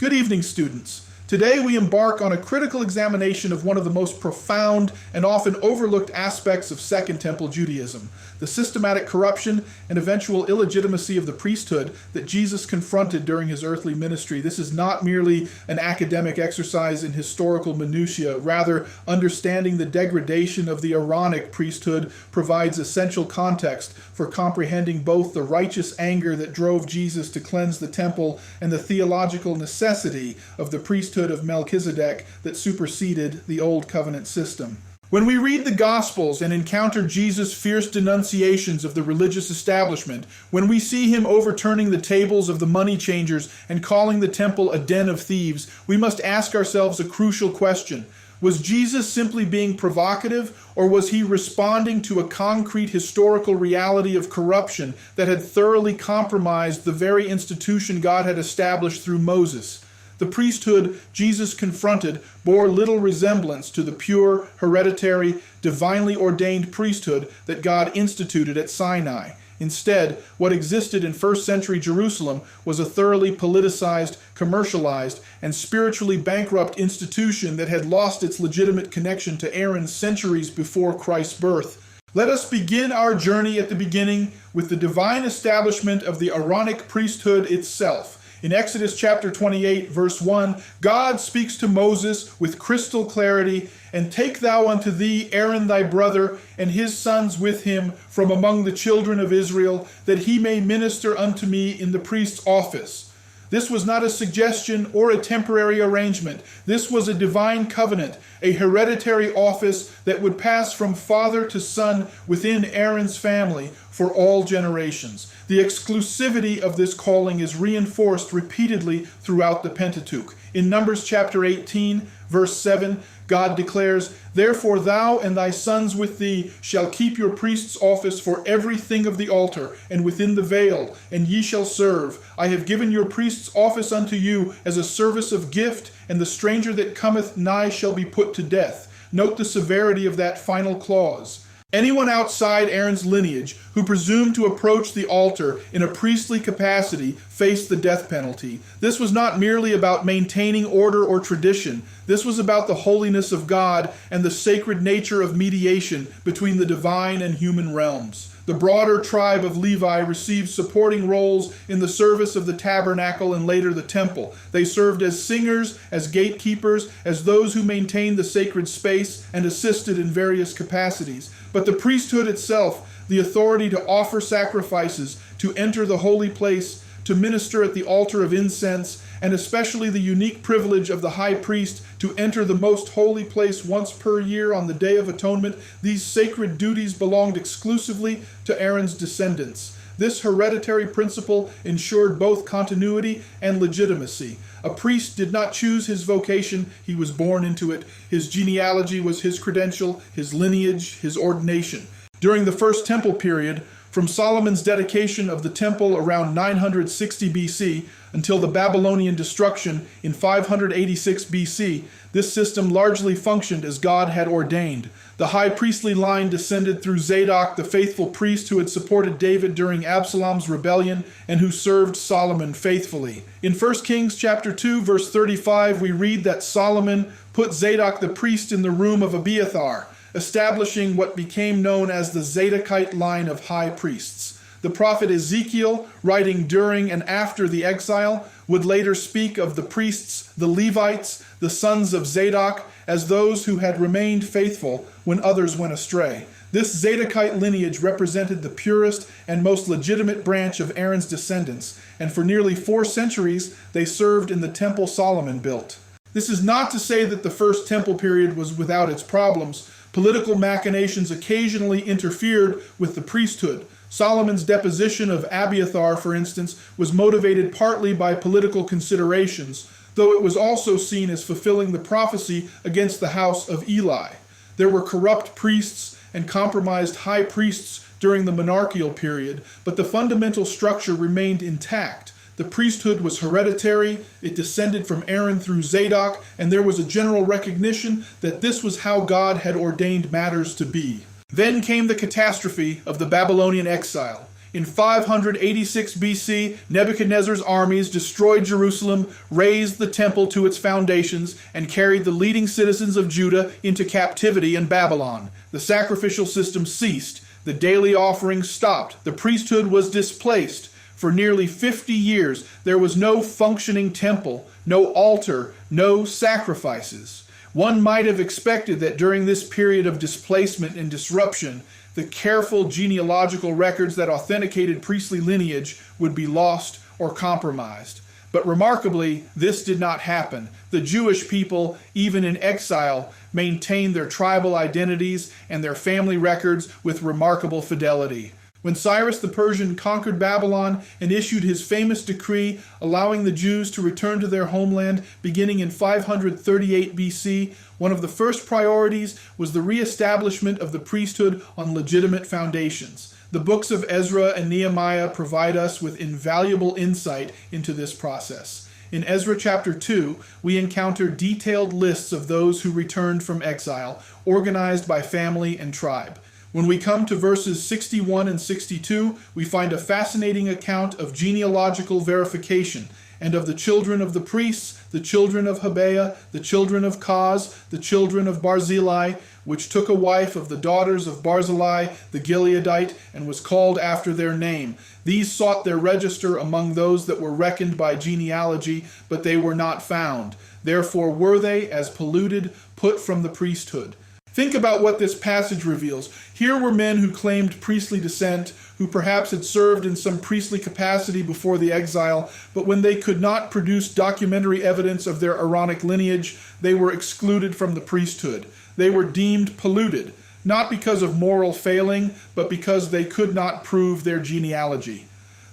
Good evening, students. Today we embark on a critical examination of one of the most profound and often overlooked aspects of Second Temple Judaism, the systematic corruption and eventual illegitimacy of the priesthood that Jesus confronted during his earthly ministry. This is not merely an academic exercise in historical minutiae. Rather, understanding the degradation of the Aaronic priesthood provides essential context for comprehending both the righteous anger that drove Jesus to cleanse the temple and the theological necessity of the priesthood of Melchizedek that superseded the Old Covenant system. When we read the Gospels and encounter Jesus' fierce denunciations of the religious establishment, when we see him overturning the tables of the money changers and calling the temple a den of thieves, we must ask ourselves a crucial question. Was Jesus simply being provocative, or was he responding to a concrete historical reality of corruption that had thoroughly compromised the very institution God had established through Moses? The priesthood Jesus confronted bore little resemblance to the pure, hereditary, divinely ordained priesthood that God instituted at Sinai. Instead, what existed in first century Jerusalem was a thoroughly politicized, commercialized, and spiritually bankrupt institution that had lost its legitimate connection to Aaron centuries before Christ's birth. Let us begin our journey at the beginning with the divine establishment of the Aaronic priesthood itself. In Exodus chapter 28, verse 1, God speaks to Moses with crystal clarity, "And take thou unto thee Aaron thy brother, and his sons with him, from among the children of Israel, that he may minister unto me in the priest's office." This was not a suggestion or a temporary arrangement. This was a divine covenant, a hereditary office that would pass from father to son within Aaron's family for all generations. The exclusivity of this calling is reinforced repeatedly throughout the Pentateuch. In Numbers chapter 18, verse 7, God declares, "Therefore thou and thy sons with thee shall keep your priest's office for everything of the altar, and within the veil, and ye shall serve. I have given your priest's office unto you as a service of gift, and the stranger that cometh nigh shall be put to death." Note the severity of that final clause. Anyone outside Aaron's lineage who presumed to approach the altar in a priestly capacity faced the death penalty. This was not merely about maintaining order or tradition. This was about the holiness of God and the sacred nature of mediation between the divine and human realms. The broader tribe of Levi received supporting roles in the service of the tabernacle and later the temple. They served as singers, as gatekeepers, as those who maintained the sacred space and assisted in various capacities. But the priesthood itself, the authority to offer sacrifices, to enter the holy place, to minister at the altar of incense, and especially the unique privilege of the high priest to enter the most holy place once per year on the Day of Atonement, these sacred duties belonged exclusively to Aaron's descendants. This hereditary principle ensured both continuity and legitimacy. A priest did not choose his vocation, he was born into it. His genealogy was his credential, his lineage, his ordination. During the First Temple period, from Solomon's dedication of the temple around 960 BC until the Babylonian destruction in 586 BC, this system largely functioned as God had ordained. The high priestly line descended through Zadok, the faithful priest who had supported David during Absalom's rebellion and who served Solomon faithfully. In 1 Kings chapter 2, verse 35, we read that Solomon put Zadok the priest in the room of Abiathar, establishing what became known as the Zadokite line of high priests. The prophet Ezekiel, writing during and after the exile, would later speak of the priests, the Levites, the sons of Zadok, as those who had remained faithful when others went astray. This Zadokite lineage represented the purest and most legitimate branch of Aaron's descendants, and for nearly 4 centuries they served in the temple Solomon built. This is not to say that the First Temple period was without its problems. Political machinations occasionally interfered with the priesthood. Solomon's deposition of Abiathar, for instance, was motivated partly by political considerations, though it was also seen as fulfilling the prophecy against the house of Eli. There were corrupt priests and compromised high priests during the monarchical period, but the fundamental structure remained intact. The priesthood was hereditary, it descended from Aaron through Zadok, and there was a general recognition that this was how God had ordained matters to be. Then came the catastrophe of the Babylonian exile. In 586 BC, Nebuchadnezzar's armies destroyed Jerusalem, razed the temple to its foundations, and carried the leading citizens of Judah into captivity in Babylon. The sacrificial system ceased. The daily offerings stopped. The priesthood was displaced. For nearly 50 years, there was no functioning temple, no altar, no sacrifices. One might have expected that during this period of displacement and disruption, the careful genealogical records that authenticated priestly lineage would be lost or compromised. But remarkably, this did not happen. The Jewish people, even in exile, maintained their tribal identities and their family records with remarkable fidelity. When Cyrus the Persian conquered Babylon and issued his famous decree allowing the Jews to return to their homeland beginning in 538 BC, one of the first priorities was the reestablishment of the priesthood on legitimate foundations. The books of Ezra and Nehemiah provide us with invaluable insight into this process. In Ezra chapter 2, we encounter detailed lists of those who returned from exile, organized by family and tribe. When we come to verses 61 and 62, we find a fascinating account of genealogical verification and of the children of the priests, the children of Habeah, the children of Koz, the children of Barzillai, which took a wife of the daughters of Barzillai the Gileadite, and was called after their name. These sought their register among those that were reckoned by genealogy, but they were not found. Therefore were they, as polluted, put from the priesthood. Think about what this passage reveals. Here were men who claimed priestly descent, who perhaps had served in some priestly capacity before the exile, but when they could not produce documentary evidence of their Aaronic lineage, they were excluded from the priesthood. They were deemed polluted, not because of moral failing, but because they could not prove their genealogy.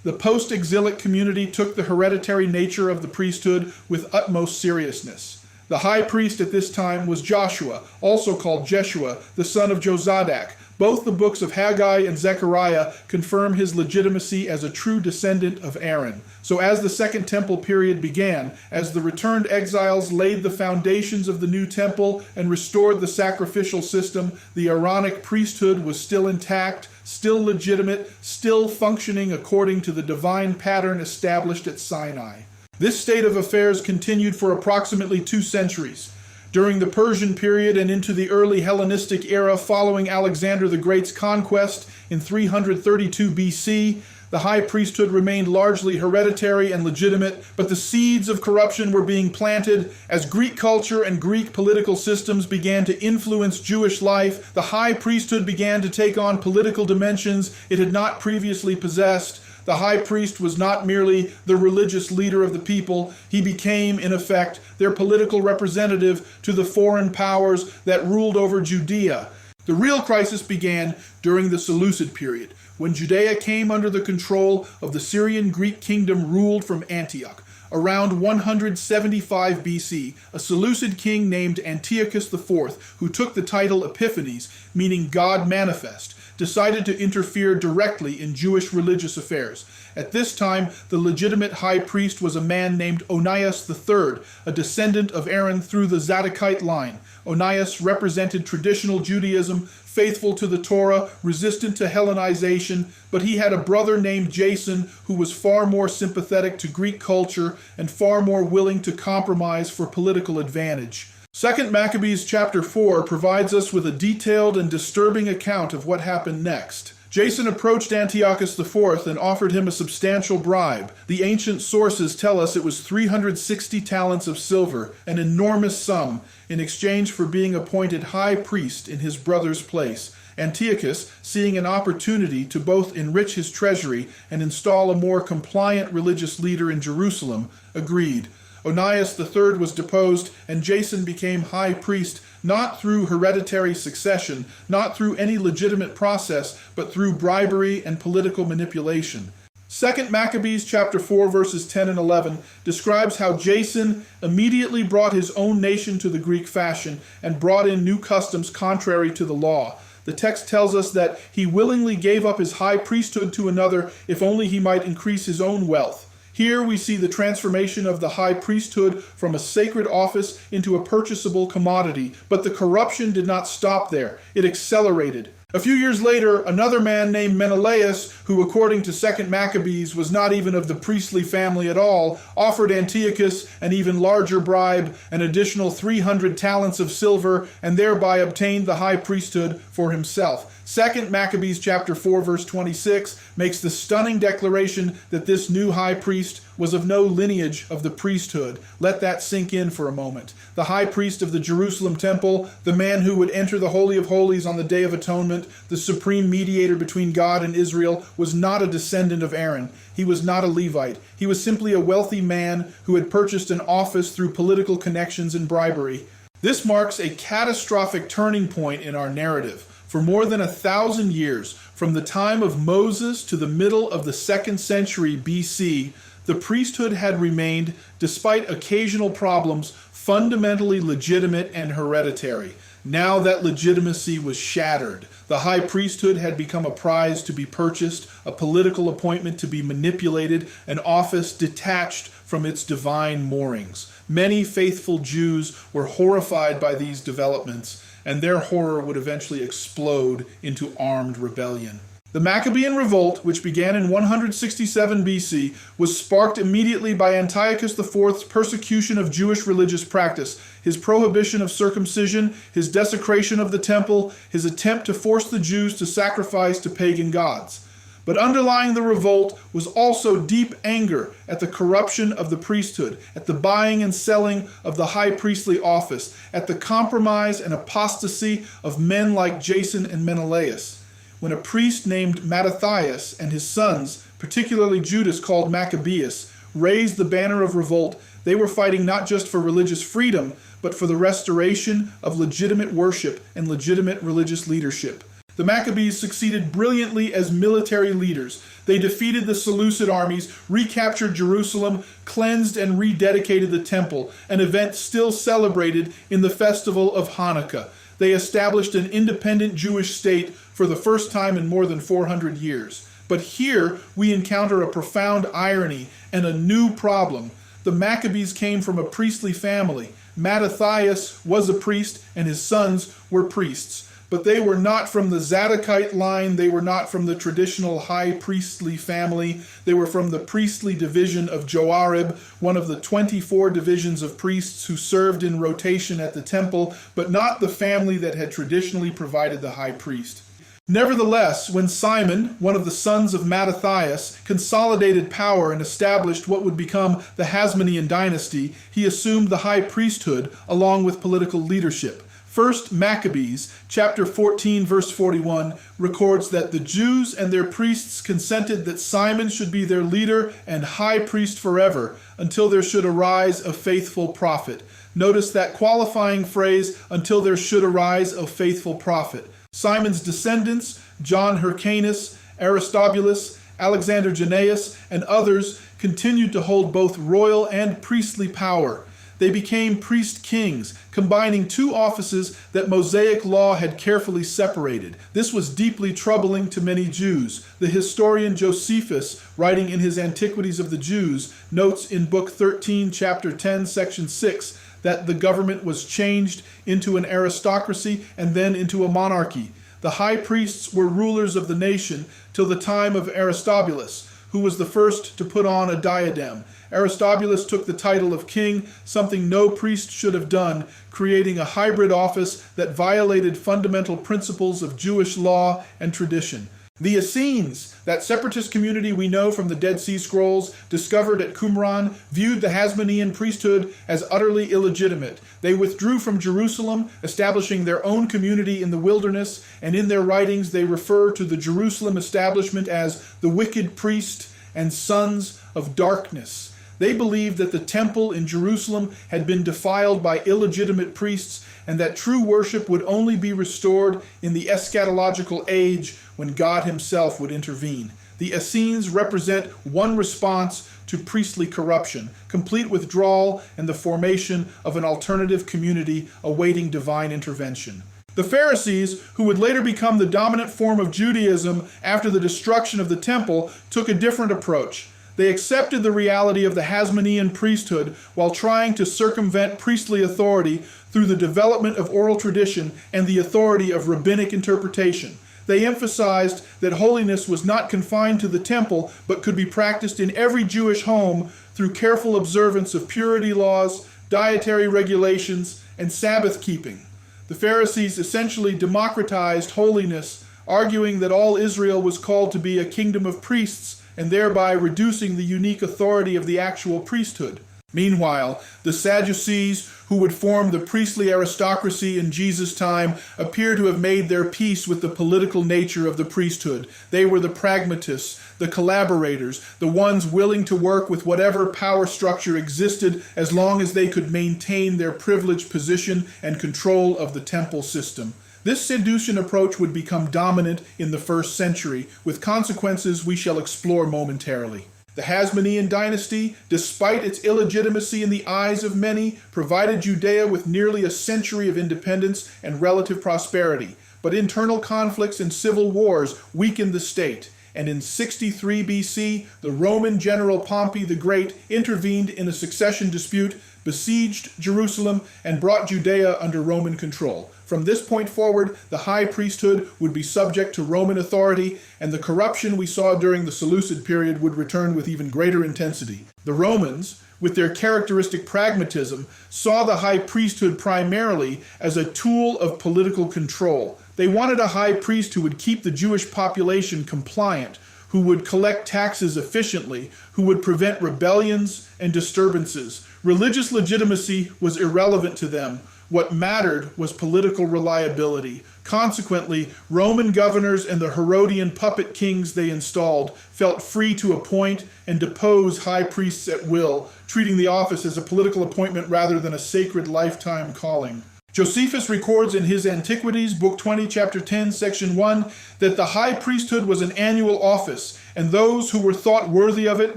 The post-exilic community took the hereditary nature of the priesthood with utmost seriousness. The high priest at this time was Joshua, also called Jeshua, the son of Jozadak. Both the books of Haggai and Zechariah confirm his legitimacy as a true descendant of Aaron. So as the Second Temple period began, as the returned exiles laid the foundations of the new temple and restored the sacrificial system, the Aaronic priesthood was still intact, still legitimate, still functioning according to the divine pattern established at Sinai. This state of affairs continued for approximately 2 centuries. During the Persian period and into the early Hellenistic era following Alexander the Great's conquest in 332 BC, the high priesthood remained largely hereditary and legitimate, but the seeds of corruption were being planted. As Greek culture and Greek political systems began to influence Jewish life, the high priesthood began to take on political dimensions it had not previously possessed. The high priest was not merely the religious leader of the people. He became, in effect, their political representative to the foreign powers that ruled over Judea. The real crisis began during the Seleucid period, when Judea came under the control of the Syrian Greek kingdom ruled from Antioch. Around 175 BC, a Seleucid king named Antiochus IV, who took the title Epiphanes, meaning God manifest, decided to interfere directly in Jewish religious affairs. At this time, the legitimate high priest was a man named Onias III, a descendant of Aaron through the Zadokite line. Onias represented traditional Judaism, faithful to the Torah, resistant to Hellenization, but he had a brother named Jason who was far more sympathetic to Greek culture and far more willing to compromise for political advantage. 2 Maccabees chapter 4 provides us with a detailed and disturbing account of what happened next. Jason approached Antiochus IV and offered him a substantial bribe. The ancient sources tell us it was 360 talents of silver, an enormous sum, in exchange for being appointed high priest in his brother's place. Antiochus, seeing an opportunity to both enrich his treasury and install a more compliant religious leader in Jerusalem, agreed. Onias III was deposed, and Jason became high priest not through hereditary succession, not through any legitimate process, but through bribery and political manipulation. 2 Maccabees chapter 4 verses 10 and 11 describes how Jason immediately brought his own nation to the Greek fashion and brought in new customs contrary to the law. The text tells us that he willingly gave up his high priesthood to another if only he might increase his own wealth. Here we see the transformation of the high priesthood from a sacred office into a purchasable commodity, but the corruption did not stop there. It accelerated. A few years later, another man named Menelaus, who according to 2 Maccabees was not even of the priestly family at all, offered Antiochus an even larger bribe, an additional 300 talents of silver, and thereby obtained the high priesthood for himself. 2 Maccabees chapter 4 verse 26 makes the stunning declaration that this new high priest was of no lineage of the priesthood. Let that sink in for a moment. The high priest of the Jerusalem temple, the man who would enter the Holy of Holies on the Day of Atonement, the supreme mediator between God and Israel, was not a descendant of Aaron. He was not a Levite. He was simply a wealthy man who had purchased an office through political connections and bribery. This marks a catastrophic turning point in our narrative. For more than 1,000 years, from the time of Moses to the middle of the 2nd century BC, the priesthood had remained, despite occasional problems, fundamentally legitimate and hereditary. Now that legitimacy was shattered. The high priesthood had become a prize to be purchased, a political appointment to be manipulated, an office detached from its divine moorings. Many faithful Jews were horrified by these developments, and their horror would eventually explode into armed rebellion. The Maccabean revolt, which began in 167 BC, was sparked immediately by Antiochus IV's persecution of Jewish religious practice, his prohibition of circumcision, his desecration of the temple, his attempt to force the Jews to sacrifice to pagan gods. But underlying the revolt was also deep anger at the corruption of the priesthood, at the buying and selling of the high priestly office, at the compromise and apostasy of men like Jason and Menelaus. When a priest named Mattathias and his sons, particularly Judas called Maccabeus, raised the banner of revolt, they were fighting not just for religious freedom, but for the restoration of legitimate worship and legitimate religious leadership. The Maccabees succeeded brilliantly as military leaders. They defeated the Seleucid armies, recaptured Jerusalem, cleansed and rededicated the temple, an event still celebrated in the festival of Hanukkah. They established an independent Jewish state for the first time in more than 400 years. But here we encounter a profound irony and a new problem. The Maccabees came from a priestly family. Mattathias was a priest and his sons were priests. But they were not from the Zadokite line. They were not from the traditional high priestly family. They were from the priestly division of Joarib, one of the 24 divisions of priests who served in rotation at the temple, but not the family that had traditionally provided the high priest. Nevertheless, when Simon, one of the sons of Mattathias, consolidated power and established what would become the Hasmonean dynasty, he assumed the high priesthood along with political leadership. 1 Maccabees, chapter 14, verse 41, records that the Jews and their priests consented that Simon should be their leader and high priest forever, until there should arise a faithful prophet. Notice that qualifying phrase, until there should arise a faithful prophet. Simon's descendants, John Hyrcanus, Aristobulus, Alexander Jannaeus, and others, continued to hold both royal and priestly power. They became priest kings, combining two offices that Mosaic law had carefully separated. This was deeply troubling to many Jews. The historian Josephus, writing in his Antiquities of the Jews, notes in Book 13, Chapter 10, Section 6, that the government was changed into an aristocracy and then into a monarchy. The high priests were rulers of the nation till the time of Aristobulus, who was the first to put on a diadem. Aristobulus took the title of king, something no priest should have done, creating a hybrid office that violated fundamental principles of Jewish law and tradition. The Essenes, that separatist community we know from the Dead Sea Scrolls, discovered at Qumran, viewed the Hasmonean priesthood as utterly illegitimate. They withdrew from Jerusalem, establishing their own community in the wilderness, and in their writings they refer to the Jerusalem establishment as the wicked priest and sons of darkness. They believed that the temple in Jerusalem had been defiled by illegitimate priests and that true worship would only be restored in the eschatological age when God himself would intervene. The Essenes represent one response to priestly corruption, complete withdrawal and the formation of an alternative community awaiting divine intervention. The Pharisees, who would later become the dominant form of Judaism after the destruction of the temple, took a different approach. They accepted the reality of the Hasmonean priesthood while trying to circumvent priestly authority through the development of oral tradition and the authority of rabbinic interpretation. They emphasized that holiness was not confined to the temple, but could be practiced in every Jewish home through careful observance of purity laws, dietary regulations, and Sabbath keeping. The Pharisees essentially democratized holiness, arguing that all Israel was called to be a kingdom of priests, and thereby reducing the unique authority of the actual priesthood. Meanwhile, the Sadducees, who would form the priestly aristocracy in Jesus' time, appear to have made their peace with the political nature of the priesthood. They were the pragmatists, the collaborators, the ones willing to work with whatever power structure existed as long as they could maintain their privileged position and control of the temple system. This Sadducean approach would become dominant in the first century, with consequences we shall explore momentarily. The Hasmonean dynasty, despite its illegitimacy in the eyes of many, provided Judea with nearly a century of independence and relative prosperity. But internal conflicts and civil wars weakened the state, and in 63 BC, the Roman general Pompey the Great intervened in a succession dispute, besieged Jerusalem, and brought Judea under Roman control. From this point forward, the high priesthood would be subject to Roman authority, and the corruption we saw during the Seleucid period would return with even greater intensity. The Romans, with their characteristic pragmatism, saw the high priesthood primarily as a tool of political control. They wanted a high priest who would keep the Jewish population compliant, who would collect taxes efficiently, who would prevent rebellions and disturbances. Religious legitimacy was irrelevant to them. What mattered was political reliability. Consequently, Roman governors and the Herodian puppet kings they installed felt free to appoint and depose high priests at will, treating the office as a political appointment rather than a sacred lifetime calling. Josephus records in his Antiquities, Book 20, Chapter 10, Section 1, that the high priesthood was an annual office, and those who were thought worthy of it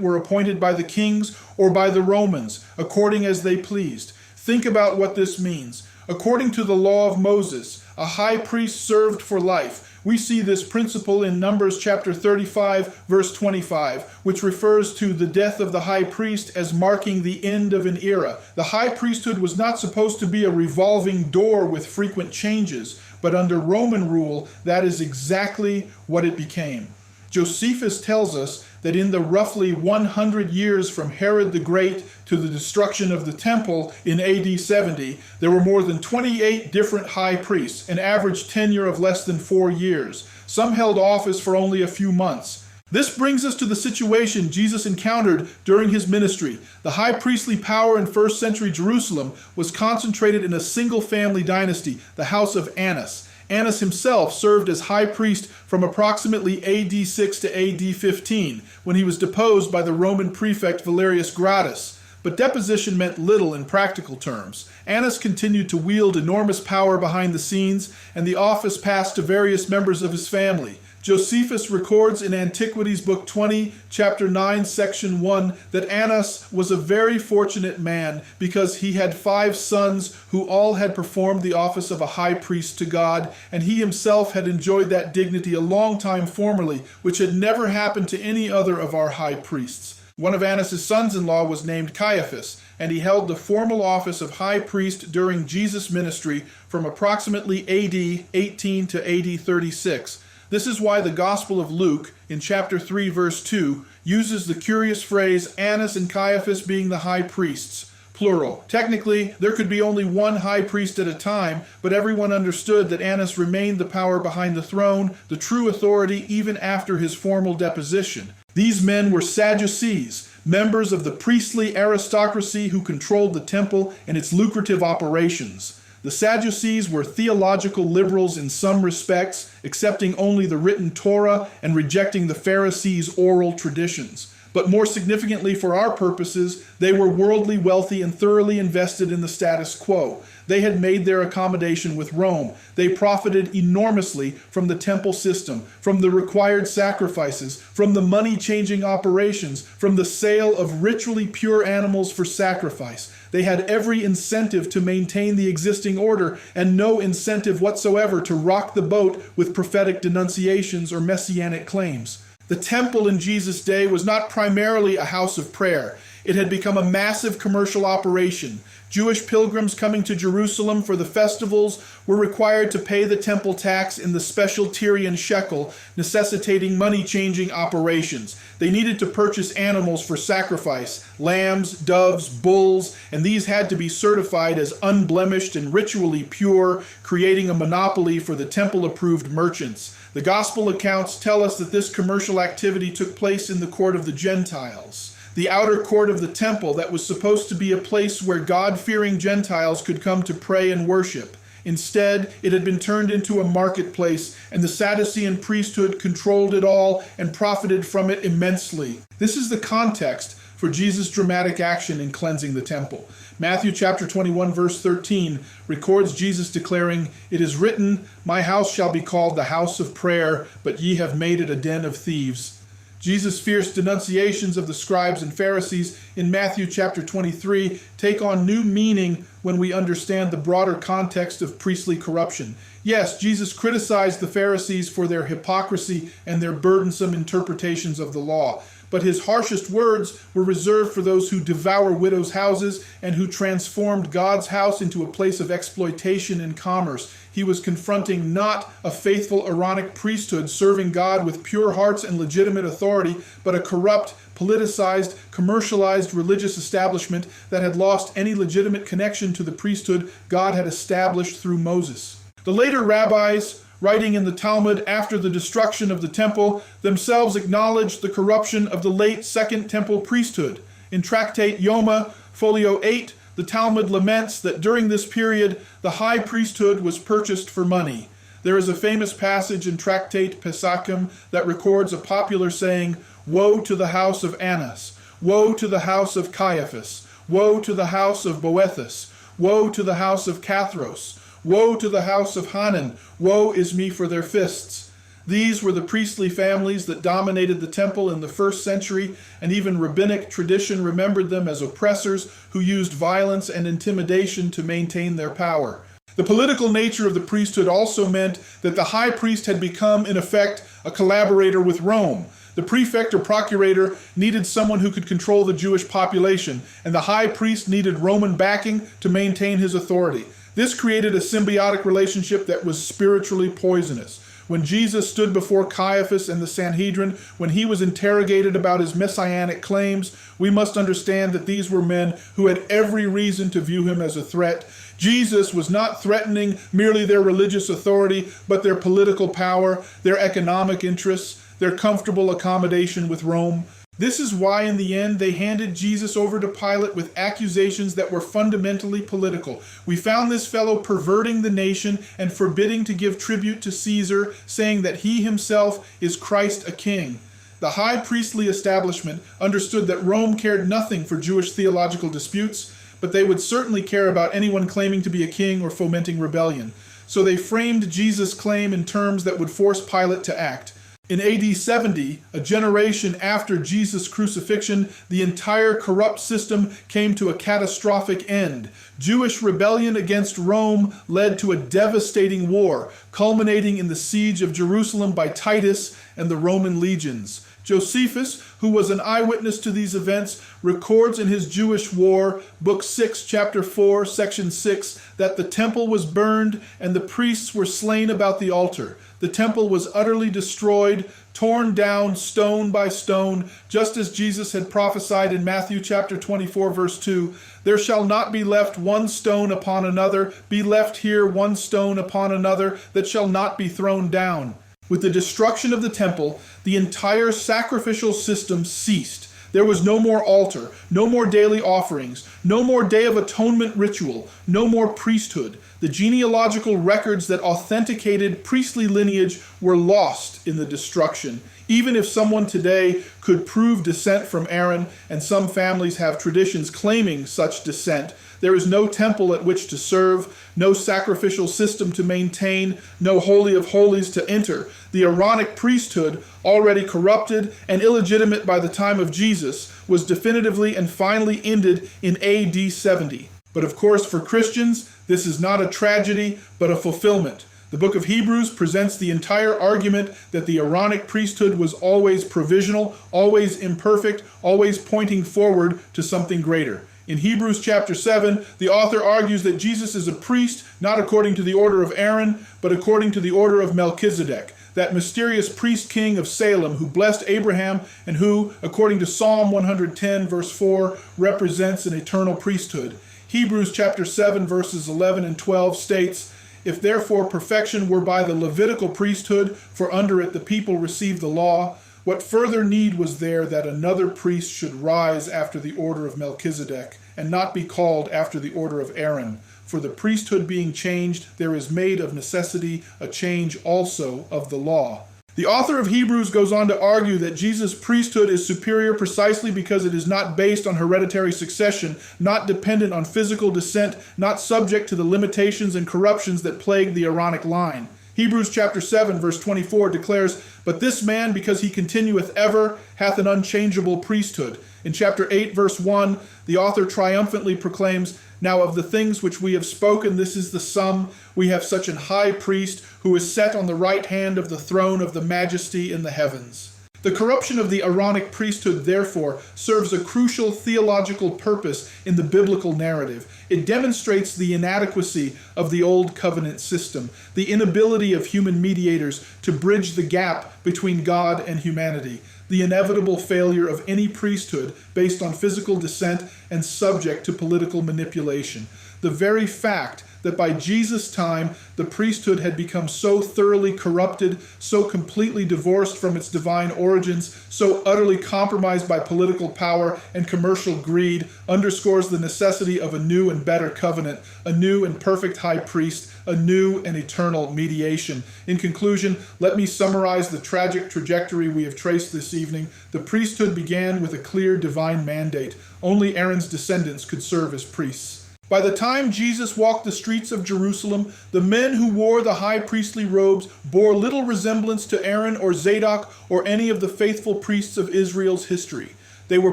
were appointed by the kings or by the Romans, according as they pleased. Think about what this means. According to the law of Moses, a high priest served for life. We see this principle in Numbers chapter 35, verse 25, which refers to the death of the high priest as marking the end of an era. The high priesthood was not supposed to be a revolving door with frequent changes, but under Roman rule, that is exactly what it became. Josephus tells us that in the roughly 100 years from Herod the Great to the destruction of the temple in AD 70, there were more than 28 different high priests, an average tenure of less than 4 years. Some held office for only a few months. This brings us to the situation Jesus encountered during his ministry. The high priestly power in first century Jerusalem was concentrated in a single family dynasty, the house of Annas. Annas himself served as high priest from approximately AD 6 to AD 15, when he was deposed by the Roman prefect Valerius Gratus. But deposition meant little in practical terms. Annas continued to wield enormous power behind the scenes, and the office passed to various members of his family. Josephus records in Antiquities, Book 20, Chapter 9, Section 1, that Annas was a very fortunate man because he had 5 sons who all had performed the office of a high priest to God, and he himself had enjoyed that dignity a long time formerly, which had never happened to any other of our high priests. One of Annas' sons-in-law was named Caiaphas, and he held the formal office of high priest during Jesus' ministry from approximately AD 18 to AD 36. This is why the Gospel of Luke, in chapter 3, verse 2, uses the curious phrase, Annas and Caiaphas being the high priests, plural. Technically, there could be only one high priest at a time, but everyone understood that Annas remained the power behind the throne, the true authority even after his formal deposition. These men were Sadducees, members of the priestly aristocracy who controlled the temple and its lucrative operations. The Sadducees were theological liberals in some respects, accepting only the written Torah and rejecting the Pharisees' oral traditions. But more significantly for our purposes, they were worldly wealthy and thoroughly invested in the status quo. They had made their accommodation with Rome. They profited enormously from the temple system, from the required sacrifices, from the money-changing operations, from the sale of ritually pure animals for sacrifice. They had every incentive to maintain the existing order and no incentive whatsoever to rock the boat with prophetic denunciations or messianic claims. The temple in Jesus' day was not primarily a house of prayer. It had become a massive commercial operation. Jewish pilgrims coming to Jerusalem for the festivals were required to pay the temple tax in the special Tyrian shekel, necessitating money-changing operations. They needed to purchase animals for sacrifice, lambs, doves, bulls, and these had to be certified as unblemished and ritually pure, creating a monopoly for the temple-approved merchants. The gospel accounts tell us that this commercial activity took place in the court of the Gentiles, the outer court of the temple that was supposed to be a place where God-fearing Gentiles could come to pray and worship. Instead, it had been turned into a marketplace, and the Sadducean priesthood controlled it all and profited from it immensely. This is the context for Jesus' dramatic action in cleansing the temple. Matthew chapter 21, verse 13 records Jesus declaring, "It is written, 'My house shall be called the house of prayer, but ye have made it a den of thieves.'" Jesus' fierce denunciations of the scribes and Pharisees in Matthew chapter 23 take on new meaning when we understand the broader context of priestly corruption. Yes, Jesus criticized the Pharisees for their hypocrisy and their burdensome interpretations of the law, but his harshest words were reserved for those who devour widows' houses and who transformed God's house into a place of exploitation and commerce. He was confronting not a faithful Aaronic priesthood serving God with pure hearts and legitimate authority, but a corrupt, politicized, commercialized religious establishment that had lost any legitimate connection to the priesthood God had established through Moses. The later rabbis, writing in the Talmud after the destruction of the temple, themselves acknowledged the corruption of the late Second Temple priesthood. In Tractate Yoma, folio 8, the Talmud laments that during this period, the high priesthood was purchased for money. There is a famous passage in Tractate Pesachim that records a popular saying, "Woe to the house of Annas! Woe to the house of Caiaphas! Woe to the house of Boethus! Woe to the house of Cathros! Woe to the house of Hanan! Woe is me for their fists." These were the priestly families that dominated the temple in the first century, and even rabbinic tradition remembered them as oppressors who used violence and intimidation to maintain their power. The political nature of the priesthood also meant that the high priest had become, in effect, a collaborator with Rome. The prefect or procurator needed someone who could control the Jewish population, and the high priest needed Roman backing to maintain his authority. This created a symbiotic relationship that was spiritually poisonous. When Jesus stood before Caiaphas and the Sanhedrin, when he was interrogated about his messianic claims, we must understand that these were men who had every reason to view him as a threat. Jesus was not threatening merely their religious authority, but their political power, their economic interests, their comfortable accommodation with Rome. This is why in the end they handed Jesus over to Pilate with accusations that were fundamentally political. We found this fellow perverting the nation and forbidding to give tribute to Caesar, saying that he himself is Christ a king. The high priestly establishment understood that Rome cared nothing for Jewish theological disputes, but they would certainly care about anyone claiming to be a king or fomenting rebellion. So they framed Jesus' claim in terms that would force Pilate to act. In AD 70, a generation after Jesus' crucifixion, the entire corrupt system came to a catastrophic end. Jewish rebellion against Rome led to a devastating war, culminating in the siege of Jerusalem by Titus and the Roman legions. Josephus, who was an eyewitness to these events, records in his Jewish War, Book 6, Chapter 4, Section 6, that the temple was burned and the priests were slain about the altar. The temple was utterly destroyed, torn down stone by stone, just as Jesus had prophesied in Matthew chapter 24, verse 2. "There shall not be left one stone upon another, be left here one stone upon another, that shall not be thrown down." With the destruction of the temple, the entire sacrificial system ceased. There was no more altar, no more daily offerings, no more Day of Atonement ritual, no more priesthood. The genealogical records that authenticated priestly lineage were lost in the destruction. Even if someone today could prove descent from Aaron, and some families have traditions claiming such descent, there is no temple at which to serve, no sacrificial system to maintain, no Holy of Holies to enter. The Aaronic priesthood, already corrupted and illegitimate by the time of Jesus, was definitively and finally ended in AD 70. But of course, for Christians, this is not a tragedy, but a fulfillment. The book of Hebrews presents the entire argument that the Aaronic priesthood was always provisional, always imperfect, always pointing forward to something greater. In Hebrews chapter 7, the author argues that Jesus is a priest not according to the order of Aaron, but according to the order of Melchizedek, that mysterious priest king of Salem who blessed Abraham and who, according to Psalm 110 verse 4, represents an eternal priesthood. Hebrews chapter 7 verses 11 and 12 states, "If therefore perfection were by the Levitical priesthood, for under it the people received the law, what further need was there that another priest should rise after the order of Melchizedek, and not be called after the order of Aaron? For the priesthood being changed, there is made of necessity a change also of the law." The author of Hebrews goes on to argue that Jesus' priesthood is superior precisely because it is not based on hereditary succession, not dependent on physical descent, not subject to the limitations and corruptions that plague the Aaronic line. Hebrews chapter 7 verse 24 declares, "But this man, because he continueth ever, hath an unchangeable priesthood." In chapter 8 verse 1, the author triumphantly proclaims, "Now of the things which we have spoken, this is the sum. We have such an high priest who is set on the right hand of the throne of the majesty in the heavens." The corruption of the Aaronic priesthood, therefore, serves a crucial theological purpose in the biblical narrative. It demonstrates the inadequacy of the Old Covenant system, the inability of human mediators to bridge the gap between God and humanity, the inevitable failure of any priesthood based on physical descent and subject to political manipulation. The very fact that by Jesus' time the priesthood had become so thoroughly corrupted, so completely divorced from its divine origins, so utterly compromised by political power and commercial greed, underscores the necessity of a new and better covenant, a new and perfect high priest, a new and eternal mediation. In conclusion, let me summarize the tragic trajectory we have traced this evening. The priesthood began with a clear divine mandate. Only Aaron's descendants could serve as priests. By the time Jesus walked the streets of Jerusalem, the men who wore the high priestly robes bore little resemblance to Aaron or Zadok or any of the faithful priests of Israel's history. They were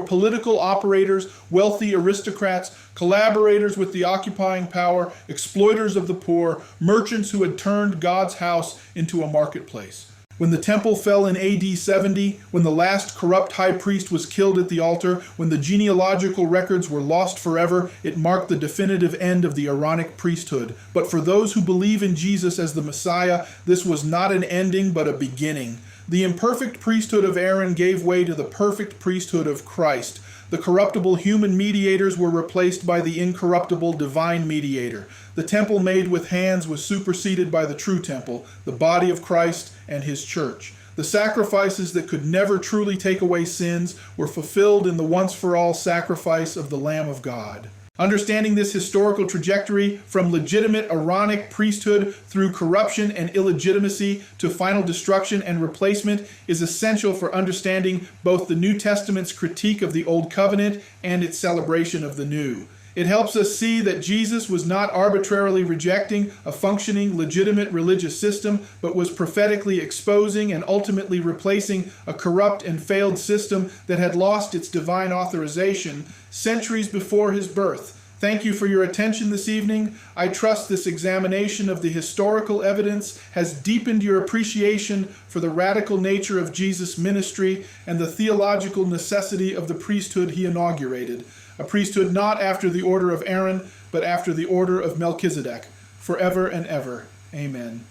political operators, wealthy aristocrats, collaborators with the occupying power, exploiters of the poor, merchants who had turned God's house into a marketplace. When the temple fell in AD 70, when the last corrupt high priest was killed at the altar, when the genealogical records were lost forever, it marked the definitive end of the Aaronic priesthood. But for those who believe in Jesus as the Messiah, this was not an ending but a beginning. The imperfect priesthood of Aaron gave way to the perfect priesthood of Christ. The corruptible human mediators were replaced by the incorruptible divine mediator. The temple made with hands was superseded by the true temple, the body of Christ and his church. The sacrifices that could never truly take away sins were fulfilled in the once-for-all sacrifice of the Lamb of God. Understanding this historical trajectory from legitimate Aaronic priesthood through corruption and illegitimacy to final destruction and replacement is essential for understanding both the New Testament's critique of the Old Covenant and its celebration of the New. It helps us see that Jesus was not arbitrarily rejecting a functioning, legitimate religious system, but was prophetically exposing and ultimately replacing a corrupt and failed system that had lost its divine authorization centuries before his birth. Thank you for your attention this evening. I trust this examination of the historical evidence has deepened your appreciation for the radical nature of Jesus' ministry and the theological necessity of the priesthood he inaugurated. A priesthood not after the order of Aaron, but after the order of Melchizedek, forever and ever. Amen.